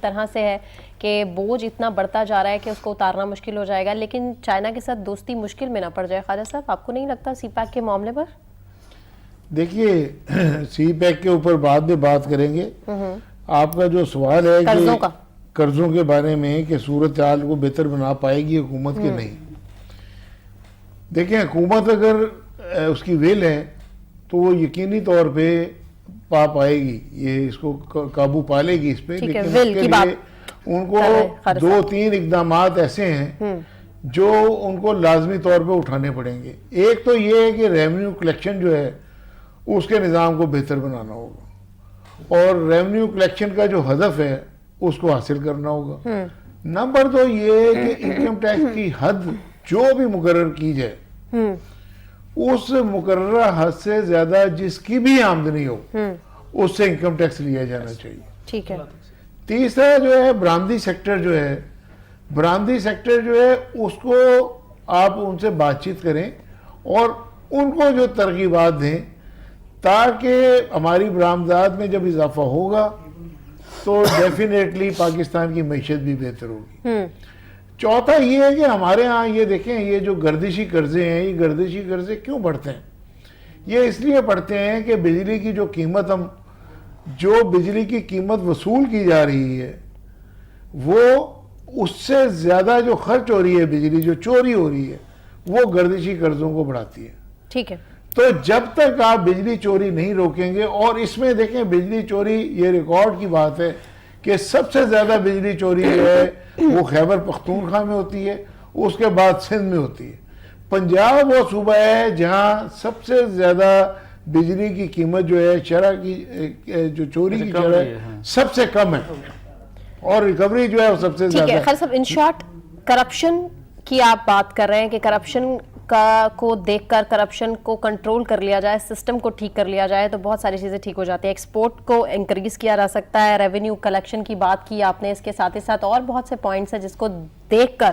طرح سے ہے کہ بوجھ اتنا بڑھتا جا رہا ہے کہ اس کو اتارنا مشکل ہو جائے گا، لیکن چائنا کے ساتھ دوستی مشکل میں نہ پڑ جائے. خواجہ صاحب آپ کو نہیں لگتا سی پیک کے معاملے پر؟ دیکھیے سی پیک کے اوپر بعد میں بات کریں گے. آپ کا جو سوال ہے کہ قرضوں کے بارے میں کہ صورتحال کو بہتر بنا پائے گی حکومت کے نہیں. دیکھیں حکومت اگر اس کی ویل ہے تو وہ یقینی طور پہ پا پائے گی، یہ اس کو قابو پا لے گی اس پہ، لیکن اس کے لیے ان کو 2-3 اقدامات ایسے ہیں جو ان کو لازمی طور پہ اٹھانے پڑیں گے. ایک تو یہ ہے کہ ریونیو کلیکشن جو ہے اس کے نظام کو بہتر بنانا ہوگا، اور ریونیو کلیکشن کا جو ہدف ہے اس کو حاصل کرنا ہوگا. نمبر 2 یہ ہے کہ انکم ٹیکس کی حد جو بھی مقرر کی جائے اس مقررہ حد سے زیادہ جس کی بھی آمدنی ہو اس سے انکم ٹیکس لیا جانا چاہیے. ٹھیک ہے. تیسرا جو ہے برآمدی سیکٹر جو ہے، برآمدی سیکٹر جو ہے اس کو آپ ان سے بات چیت کریں اور ان کو جو ترغیبات دیں تاکہ ہماری برآمدات میں جب اضافہ ہوگا تو ڈیفینیٹلی پاکستان کی معیشت بھی بہتر ہوگی. چوتھا یہ ہے کہ ہمارے ہاں یہ دیکھیں یہ جو گردشی قرضے ہیں، یہ گردشی قرضے کیوں بڑھتے ہیں؟ یہ اس لیے بڑھتے ہیں کہ بجلی کی جو قیمت جو بجلی کی قیمت وصول کی جا رہی ہے وہ اس سے زیادہ جو خرچ ہو رہی ہے، بجلی جو چوری ہو رہی ہے وہ گردشی قرضوں کو بڑھاتی ہے. ٹھیک ہے. تو جب تک آپ بجلی چوری نہیں روکیں گے، اور اس میں دیکھیں بجلی چوری یہ ریکارڈ کی بات ہے کہ سب سے زیادہ بجلی چوری جو ہے وہ خیبر پختونخوا میں ہوتی ہے، اس کے بعد سندھ میں ہوتی ہے. پنجاب وہ صوبہ ہے جہاں سب سے زیادہ بجلی کی قیمت جو ہے شرح کی جو چوری کی شرح ہے سب سے کم ہے، اور ریکوری جو ہے وہ سب سے زیادہ. ٹھیک ہے. خیر صاحب ان شارٹ کرپشن کی آپ بات کر رہے ہیں کہ کرپشن کو دیکھ کر کرپشن کو کنٹرول کر لیا جائے، سسٹم کو ٹھیک کر لیا جائے تو بہت ساری چیزیں ٹھیک ہو جاتی ہیں. ایکسپورٹ کو انکریز کیا جا سکتا ہے، ریونیو کلیکشن کی بات کی آپ نے، اس کے ساتھ ہی ساتھ اور بہت سے پوائنٹس ہیں جس کو دیکھ کر